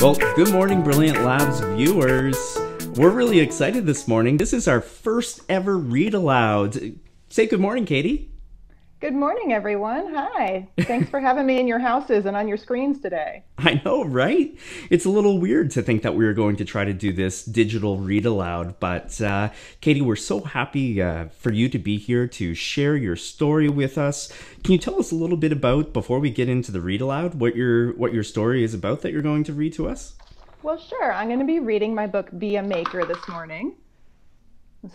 Well, good morning, Brilliant Labs viewers. We're really excited this morning. This is our first ever Read Aloud. Say good morning, Katey. Good morning, everyone. Hi. Thanks for having me in your houses and on your screens today. I know, right? It's a little weird to think that we were going to try to do this digital read aloud, but Katey, we're so happy for you to be here to share your story with us. Can you tell us a little bit about, before we get into the read aloud, what your story is about that you're going to read to us? Well, sure. I'm going to be reading my book, Be a Maker, this morning.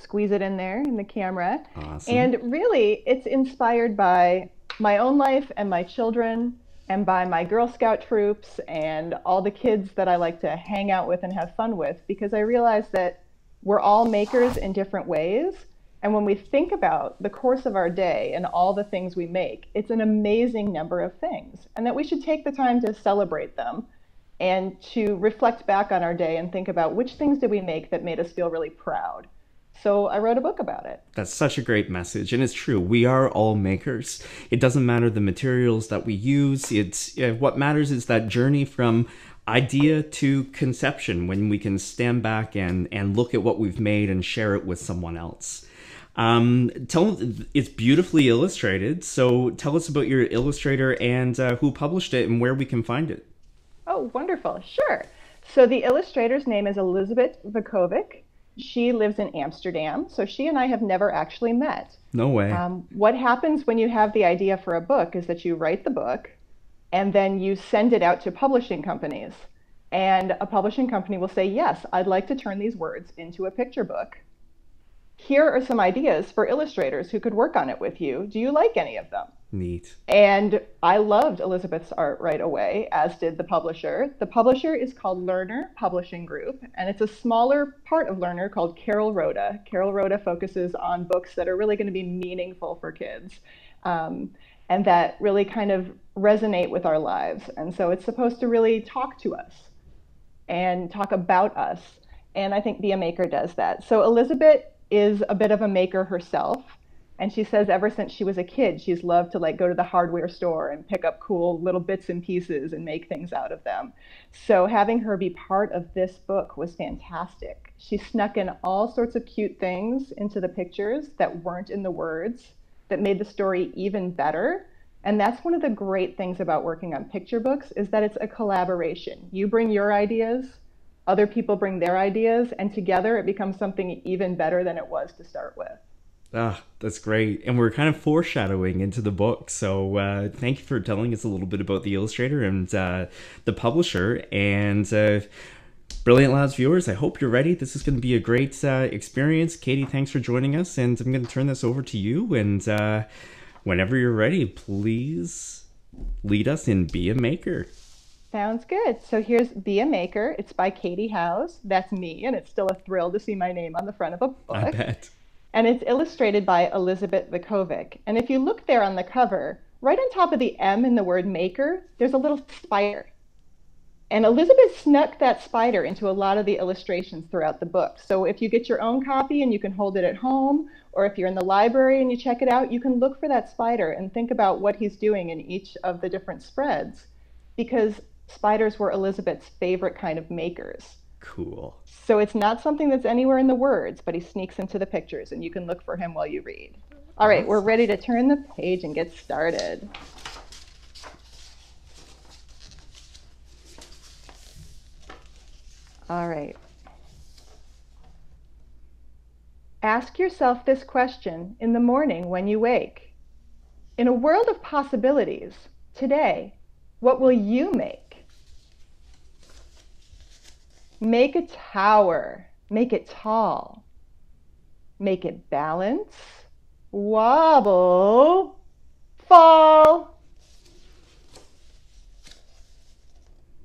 Squeeze it in there in the camera. Awesome. And really, it's inspired by my own life and my children, and by my Girl Scout troops and all the kids that I like to hang out with and have fun with, because I realize that we're all makers in different ways. And when we think about the course of our day and all the things we make, it's an amazing number of things, and that we should take the time to celebrate them and to reflect back on our day and think about which things did we make that made us feel really proud. So I wrote a book about it. That's such a great message, and it's true. We are all makers. It doesn't matter the materials that we use. What matters is that journey from idea to conception, when we can stand back and look at what we've made and share it with someone else. It's beautifully illustrated, so tell us about your illustrator and who published it and where we can find it. Oh, wonderful. Sure. So the illustrator's name is Elizabeth Vukovic. She lives in Amsterdam, so she and I have never actually met. No way. What happens when you have the idea for a book is that you write the book and then you send it out to publishing companies. And a publishing company will say, yes, I'd like to turn these words into a picture book. Here are some ideas for illustrators who could work on it with you. Do you like any of them? Neat. And I loved Elizabeth's art right away, as did the publisher. The publisher is called Lerner Publishing Group, and it's a smaller part of Lerner called Carol Rhoda. Carol Rhoda focuses on books that are really going to be meaningful for kids, and that really kind of resonate with our lives. And so it's supposed to really talk to us and talk about us. And I think Be a Maker does that. So Elizabeth is a bit of a maker herself. And she says ever since she was a kid, she's loved to go to the hardware store and pick up cool little bits and pieces and make things out of them. So having her be part of this book was fantastic. She snuck in all sorts of cute things into the pictures that weren't in the words, that made the story even better. And that's one of the great things about working on picture books, is that it's a collaboration. You bring your ideas, other people bring their ideas, and together it becomes something even better than it was to start with. Ah, that's great. And we're kind of foreshadowing into the book. So thank you for telling us a little bit about the illustrator and the publisher. And Brilliant Labs viewers, I hope you're ready. This is going to be a great experience. Katey, thanks for joining us. And I'm going to turn this over to you. And whenever you're ready, please lead us in Be a Maker. Sounds good. So here's Be a Maker. It's by Katey Howes. That's me. And it's still a thrill to see my name on the front of a book. I bet. And it's illustrated by Elizabeth Vukovic. And if you look there on the cover, right on top of the M in the word maker, there's a little spider. And Elizabeth snuck that spider into a lot of the illustrations throughout the book. So if you get your own copy and you can hold it at home, or if you're in the library and you check it out, you can look for that spider and think about what he's doing in each of the different spreads, because spiders were Elizabeth's favorite kind of makers. Cool. So it's not something that's anywhere in the words, but he sneaks into the pictures, and you can look for him while you read. All right, we're ready to turn the page and get started. All right. Ask yourself this question in the morning when you wake. In a world of possibilities, today, what will you make? Make a tower, make it tall, make it balance, wobble, fall.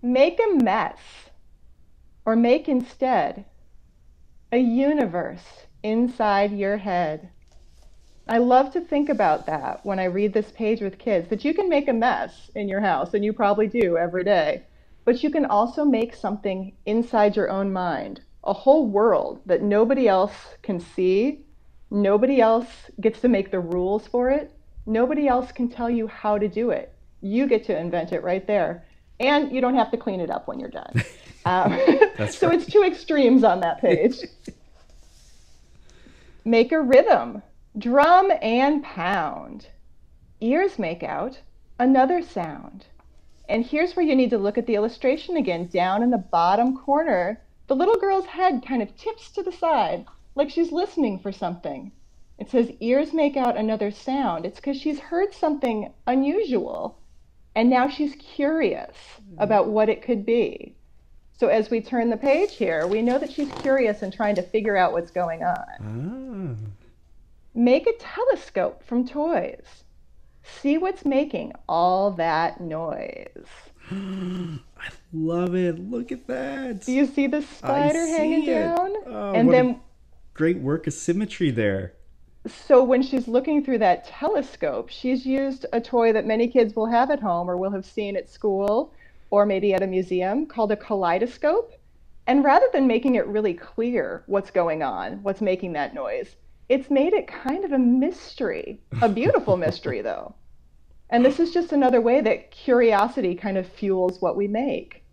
Make a mess, or make instead a universe inside your head. I love to think about that when I read this page with kids, that you can make a mess in your house, and you probably do every day. But you can also make something inside your own mind, a whole world that nobody else can see, nobody else gets to make the rules for it, nobody else can tell you how to do it. You get to invent it right there. And you don't have to clean it up when you're done. Um, That's so right. it's two extremes on that page. Make a rhythm, drum and pound. Ears make out another sound. And here's where you need to look at the illustration again. Down in the bottom corner, the little girl's head kind of tips to the side, like she's listening for something. It says, ears make out another sound. It's because she's heard something unusual, and now she's curious about what it could be. So as we turn the page here, we know that she's curious and trying to figure out what's going on. Ah. Make a telescope from toys. See what's making all that noise. I love it. Look at that. Do you see the spider hanging down? Oh, And what then, a great work of symmetry there. so when she's looking through that telescope, she's used a toy that many kids will have at home or will have seen at school or maybe at a museum called a kaleidoscope. And rather than making it really clear what's going on, what's making that noise, it's made it kind of a mystery, a beautiful mystery though. And this is just another way that curiosity kind of fuels what we make.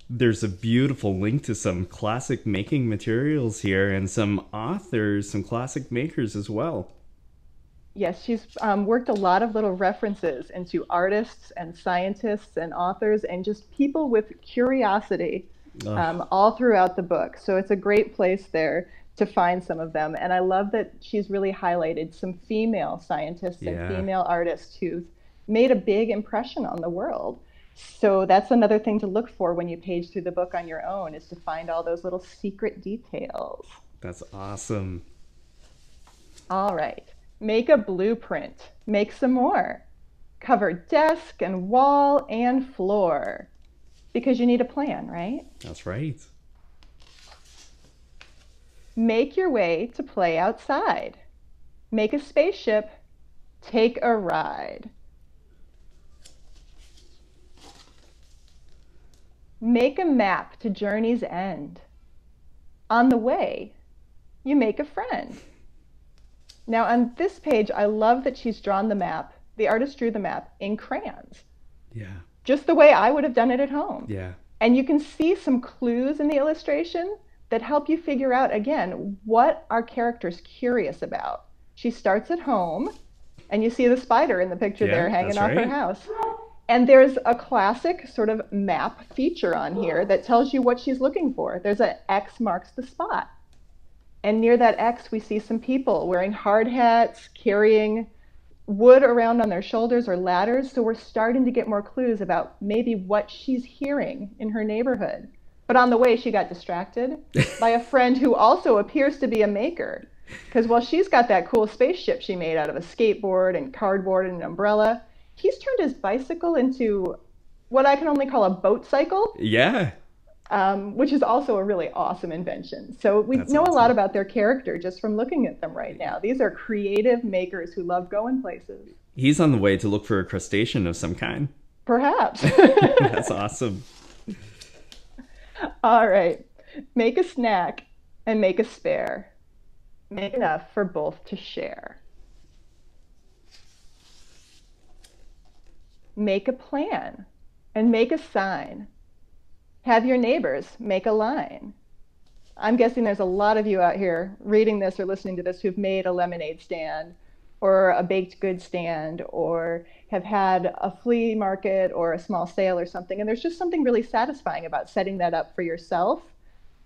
There's a beautiful link to some classic making materials here and some authors, some classic makers as well. Yes, she's worked a lot of little references into artists and scientists and authors and just people with curiosity all throughout the book. So it's a great place there to find some of them. And I love that she's really highlighted some female scientists and female artists who've made a big impression on the world. So that's another thing to look for when you page through the book on your own, is to find all those little secret details. That's awesome. All right. Make a blueprint. Make some more. Cover desk and wall and floor. Because you need a plan, right? That's right. Make your way to play outside. Make a spaceship. Take a ride. Make a map to journey's end. On the way, you make a friend. Now on this page, I love that she's drawn the map. The artist drew the map in crayons. Yeah. Just the way I would have done it at home. Yeah. And you can see some clues in the illustration that help you figure out, again, what our character's curious about. She starts at home, and you see the spider in the picture there hanging off her house. And there's a classic sort of map feature on here that tells you what she's looking for. There's an X marks the spot. And near that X, we see some people wearing hard hats, carrying wood around on their shoulders or ladders. So we're starting to get more clues about maybe what she's hearing in her neighborhood. But on the way, she got distracted by a friend who also appears to be a maker. Because while she's got that cool spaceship she made out of a skateboard and cardboard and an umbrella, he's turned his bicycle into what I can only call a boat cycle. Yeah. Which is also a really awesome invention. So we know a lot about their character just from looking at them right now. These are creative makers who love going places. He's on the way to look for a crustacean of some kind. Perhaps. That's awesome. All right. Make a snack and make a spare. Make enough for both to share. Make a plan and make a sign. Have your neighbors make a line. I'm guessing there's a lot of you out here reading this or listening to this who've made a lemonade stand or a baked goods stand or have had a flea market or a small sale or something. And there's just something really satisfying about setting that up for yourself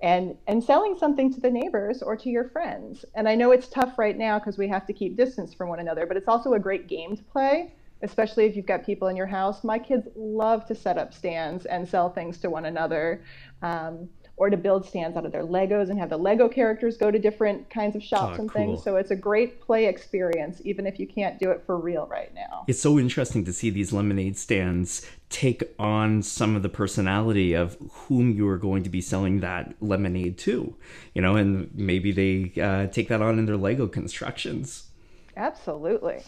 and selling something to the neighbors or to your friends. And I know it's tough right now because we have to keep distance from one another, but it's also a great game to play, especially if you've got people in your house. My kids love to set up stands and sell things to one another, or to build stands out of their Legos and have the Lego characters go to different kinds of shops and things. So it's a great play experience, even if you can't do it for real right now. It's so interesting to see these lemonade stands take on some of the personality of whom you are going to be selling that lemonade to, you know, and maybe they take that on in their Lego constructions. Absolutely.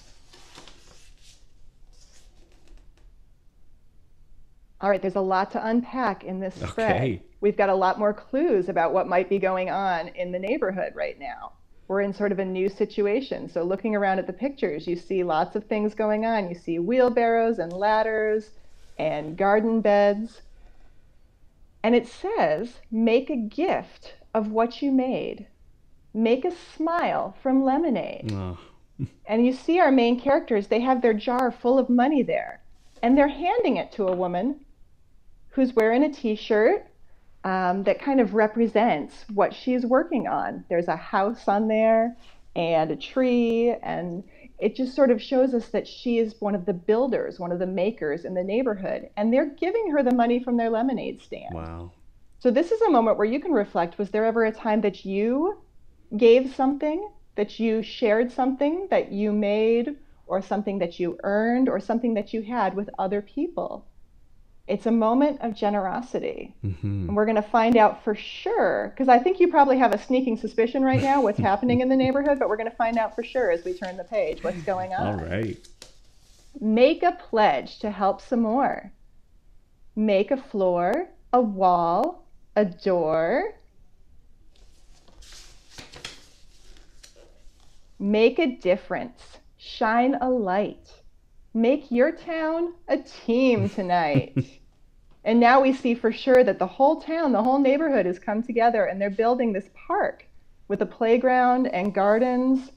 All right, there's a lot to unpack in this spread. We've got a lot more clues about what might be going on in the neighborhood right now. We're in sort of a new situation. So looking around at the pictures, you see lots of things going on. You see wheelbarrows and ladders and garden beds. And it says, make a gift of what you made. Make a smile from lemonade. Oh. And you see our main characters, they have their jar full of money there. And they're handing it to a woman who's wearing a t-shirt that kind of represents what she's working on. There's a house on there and a tree, and it just sort of shows us that she is one of the builders, one of the makers in the neighborhood, and they're giving her the money from their lemonade stand. Wow. So this is a moment where you can reflect, was there ever a time that you gave something, that you shared something that you made, or something that you earned, or something that you had with other people? It's a moment of generosity. Mm-hmm. And we're going to find out for sure, because I think you probably have a sneaking suspicion right now what's happening in the neighborhood, but we're going to find out for sure as we turn the page what's going on. All right. Make a pledge to help some more. Make a floor, a wall, a door. Make a difference. Shine a light. Make your town a team tonight. And now we see for sure that the whole town, the whole neighborhood has come together, and they're building this park with a playground and gardens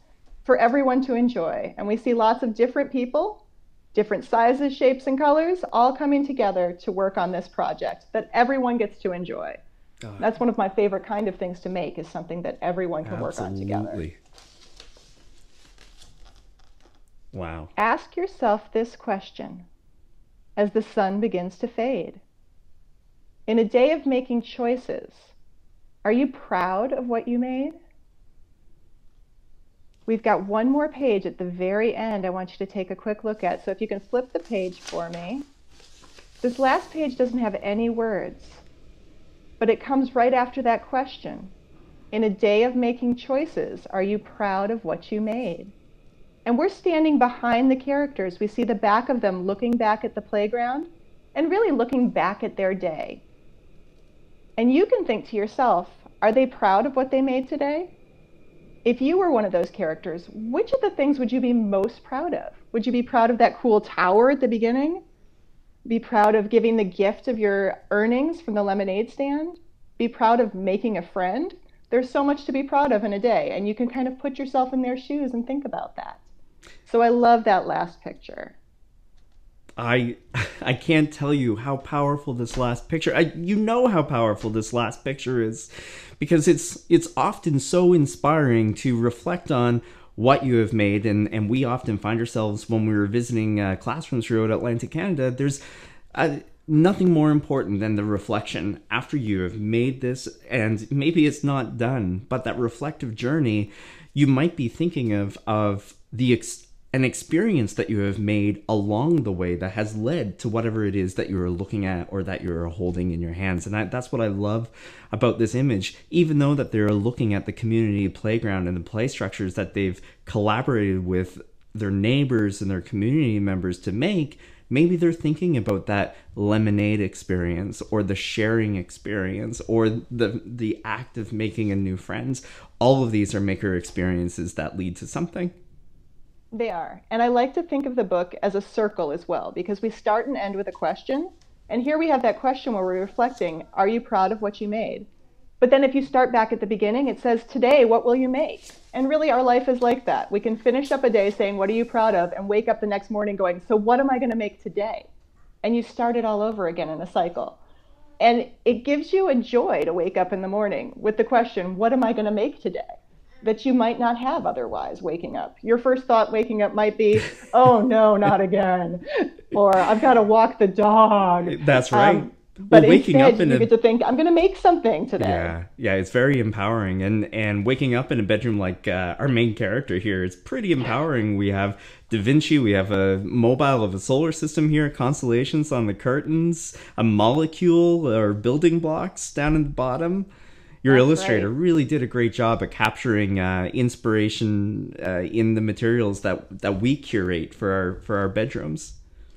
for everyone to enjoy. And we see lots of different people, different sizes, shapes, and colors, all coming together to work on this project that everyone gets to enjoy. That's one of my favorite kind of things to make, is something that everyone can work on together. Absolutely. Wow. Ask yourself this question as the sun begins to fade. In a day of making choices, are you proud of what you made? We've got one more page at the very end I want you to take a quick look at. So if you can flip the page for me. This last page doesn't have any words, but it comes right after that question. In a day of making choices, are you proud of what you made? And we're standing behind the characters. We see the back of them looking back at the playground and really looking back at their day. And you can think to yourself, are they proud of what they made today? If you were one of those characters, which of the things would you be most proud of? Would you be proud of that cool tower at the beginning? Be proud of giving the gift of your earnings from the lemonade stand? Be proud of making a friend? There's so much to be proud of in a day, and you can kind of put yourself in their shoes and think about that. So I love that last picture. I can't tell you how powerful this last picture. You know how powerful this last picture is, because it's often so inspiring to reflect on what you have made, and we often find ourselves when we were visiting classrooms throughout Atlantic Canada. There's nothing more important than the reflection after you have made this, and maybe it's not done, but that reflective journey. You might be thinking of an experience that you have made along the way that has led to whatever it is that you're looking at or that you're holding in your hands. And that's what I love about this image. Even though that they're looking at the community playground and the play structures that they've collaborated with their neighbors and their community members to make, maybe they're thinking about that lemonade experience or the sharing experience or the act of making a new friends. All of these are maker experiences that lead to something. They are. And I like to think of the book as a circle as well, because we start and end with a question. And here we have that question where we're reflecting, are you proud of what you made? But then if you start back at the beginning, it says, today, what will you make? And really our life is like that. We can finish up a day saying, what are you proud of? And wake up the next morning going, so what am I going to make today? And you start it all over again in a cycle. And it gives you a joy to wake up in the morning with the question, what am I going to make today? That you might not have otherwise waking up. Your first thought waking up might be, oh no, not again. Or I've got to walk the dog. That's right. But waking instead, up you get to think, I'm going to make something today. Yeah, it's very empowering. And waking up in a bedroom like our main character here is pretty empowering. We have Da Vinci, we have a mobile of a solar system here, constellations on the curtains, a molecule or building blocks down in the bottom. Your illustrator really did a great job at capturing inspiration in the materials that we curate for our bedrooms.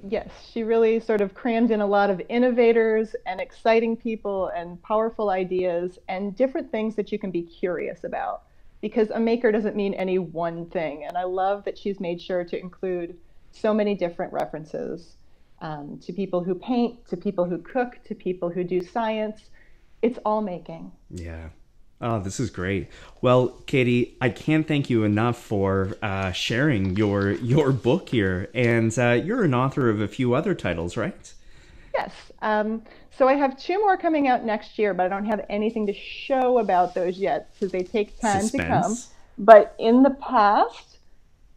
Yes, she really sort of crammed in a lot of innovators and exciting people and powerful ideas and different things that you can be curious about, because a maker doesn't mean any one thing. And I love that she's made sure to include so many different references. to people who paint, to people who cook, to people who do science. It's all making. Yeah. Oh, this is great. Well, Katey, I can't thank you enough for sharing your book here. And you're an author of a few other titles, right? Yes. So I have 2 more coming out next year, but I don't have anything to show about those yet because they take time to come. But in the past,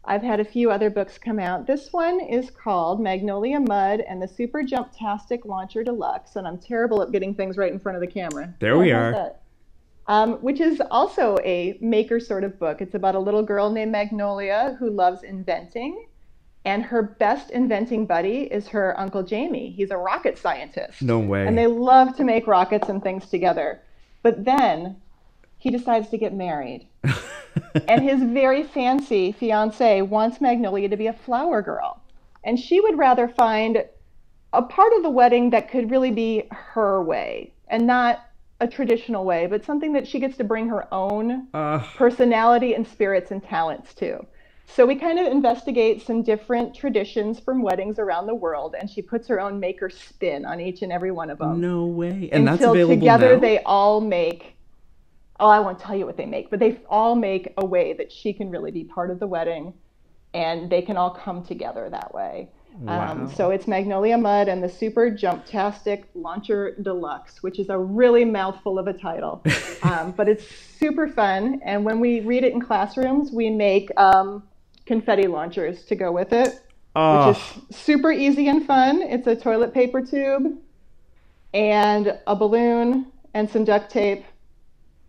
I've had a few other books come out. This one is called Magnolia Mud and the Super Jumptastic Launcher Deluxe. And I'm terrible at getting things right in front of the camera. There we are. Which is also a maker sort of book. It's about a little girl named Magnolia who loves inventing. And her best inventing buddy is her Uncle Jamie. He's a rocket scientist. No way. And they love to make rockets and things together. But then he decides to get married. And his very fancy fiance wants Magnolia to be a flower girl. And she would rather find a part of the wedding that could really be her way and not a traditional way, but something that she gets to bring her own personality and spirits and talents to. So we kind of investigate some different traditions from weddings around the world, and she puts her own maker spin on each and every one of them. No way. And that's until available together now? They all make, oh, I won't tell you what they make, but they all make a way that she can really be part of the wedding, and they can all come together that way. Wow. So it's Magnolia Mud and the Super Jumptastic Launcher Deluxe, which is a really mouthful of a title. But it's super fun. And when we read it in classrooms, we make confetti launchers to go with it, which is super easy and fun. It's a toilet paper tube and a balloon and some duct tape.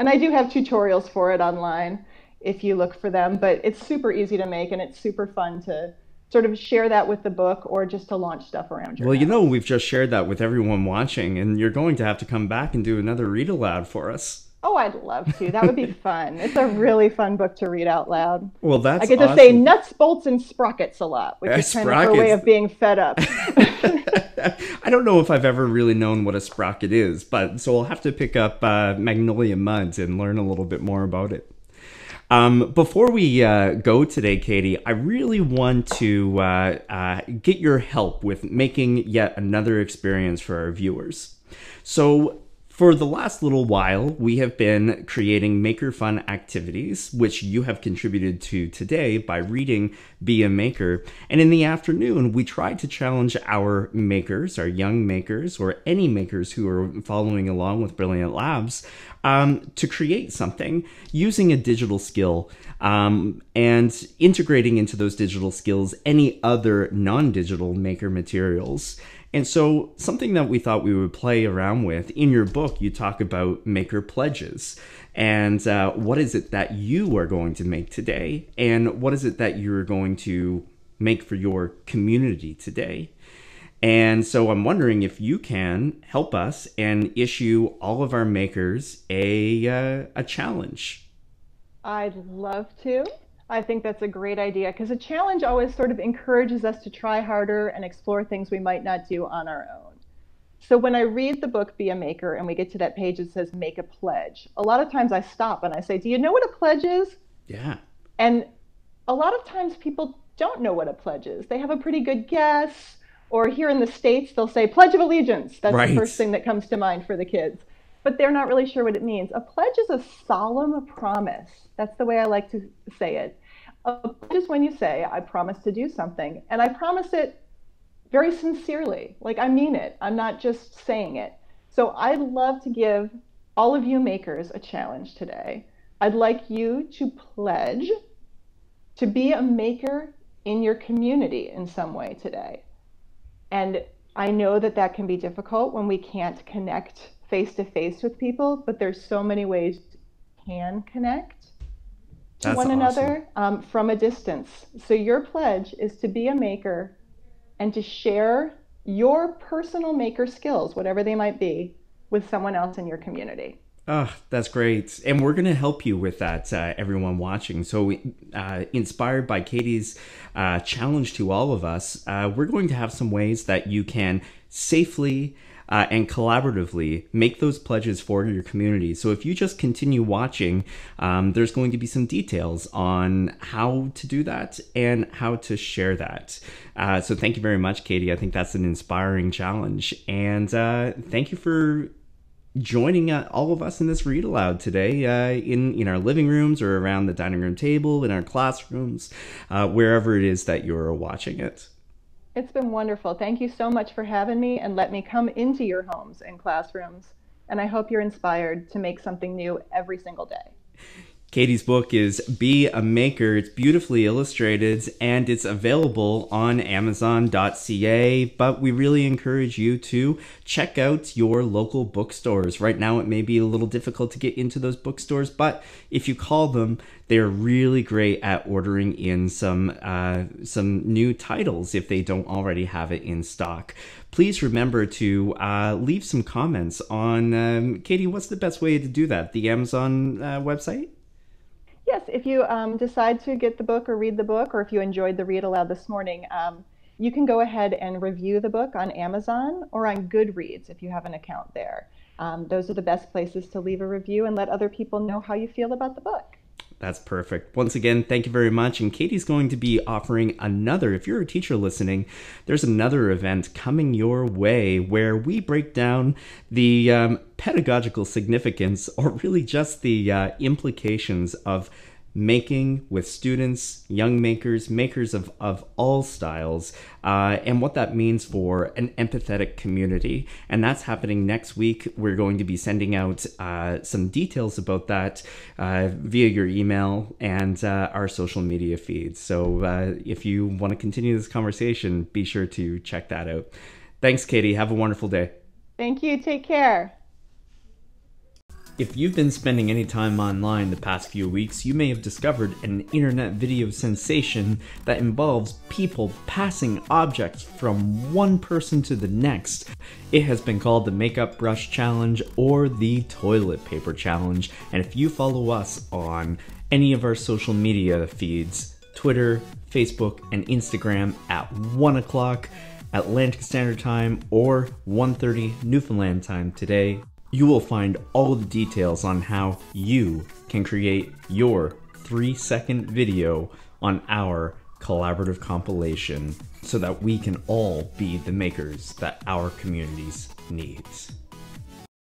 And I do have tutorials for it online if you look for them, but it's super easy to make and it's super fun to sort of share that with the book or just to launch stuff around your house. You know, we've just shared that with everyone watching, and you're going to have to come back and do another read aloud for us. Oh, I'd love to. That would be fun. It's a really fun book to read out loud. Well, that's I get to say nuts, bolts, and sprockets a lot, which is kind of her way of being fed up. I don't know if I've ever really known what a sprocket is, but so I'll have to pick up Magnolia Muds and learn a little bit more about it. Before we go today, Katey, I really want to get your help with making yet another experience for our viewers. So for the last little while, we have been creating maker fun activities, which you have contributed to today by reading Be a Maker. And in the afternoon, we tried to challenge our makers, our young makers, or any makers who are following along with Brilliant Labs, to create something using a digital skill and integrating into those digital skills any other non-digital maker materials. And so something that we thought we would play around with, in your book, you talk about maker pledges. And what is it that you are going to make today? And what is it that you're going to make for your community today? And so I'm wondering if you can help us and issue all of our makers a challenge. I'd love to. I think that's a great idea because a challenge always sort of encourages us to try harder and explore things we might not do on our own. So when I read the book Be a Maker and we get to that page that says make a pledge, a lot of times I stop and I say, do you know what a pledge is? Yeah. And a lot of times people don't know what a pledge is. They have a pretty good guess, or here in the States, they'll say Pledge of Allegiance. That's right. The first thing that comes to mind for the kids. But they're not really sure what it means. A pledge is a solemn promise. That's the way I like to say it. A pledge is when you say, I promise to do something, and I promise it very sincerely. Like, I mean it. I'm not just saying it. So I'd love to give all of you makers a challenge today. I'd like you to pledge to be a maker in your community in some way today. And I know that that can be difficult when we can't connect face-to-face with people, but there's so many ways you can connect to That's one awesome. another from a distance. So your pledge is to be a maker and to share your personal maker skills, whatever they might be, with someone else in your community. Oh, that's great. And we're going to help you with that, everyone watching. So inspired by Katey's challenge to all of us, we're going to have some ways that you can safely and collaboratively make those pledges for your community. So if you just continue watching, there's going to be some details on how to do that and how to share that. So thank you very much, Katey. I think that's an inspiring challenge. And thank you for joining all of us in this read aloud today, in our living rooms or around the dining room table, in our classrooms, wherever it is that you're watching it. It's been wonderful. Thank you so much for having me and let me come into your homes and classrooms. And I hope you're inspired to make something new every single day. Katey's book is Be a Maker. It's beautifully illustrated and it's available on Amazon.ca, but we really encourage you to check out your local bookstores. Right now it may be a little difficult to get into those bookstores, but if you call them, they're really great at ordering in some new titles if they don't already have it in stock. Please remember to leave some comments on, Katey, what's the best way to do that? The Amazon website? Yes, if you decide to get the book or read the book, or if you enjoyed the read aloud this morning, you can go ahead and review the book on Amazon or on Goodreads if you have an account there. Those are the best places to leave a review and let other people know how you feel about the book. That's perfect. Once again, thank you very much. And Katey's going to be offering another, if you're a teacher listening, there's another event coming your way where we break down the pedagogical significance, or really just the implications of making with students, young makers, makers of all styles, and what that means for an empathetic community. And that's happening next week. We're going to be sending out some details about that via your email and our social media feeds. So if you want to continue this conversation, be sure to check that out. Thanks, Katey. Have a wonderful day. Thank you. Take care. If you've been spending any time online the past few weeks, you may have discovered an internet video sensation that involves people passing objects from one person to the next. It has been called the Makeup Brush Challenge or the Toilet Paper Challenge, and if you follow us on any of our social media feeds, Twitter, Facebook, and Instagram at 1 o'clock Atlantic Standard Time or 1:30 Newfoundland Time today, you will find all the details on how you can create your 3-second video on our collaborative compilation so that we can all be the makers that our communities need.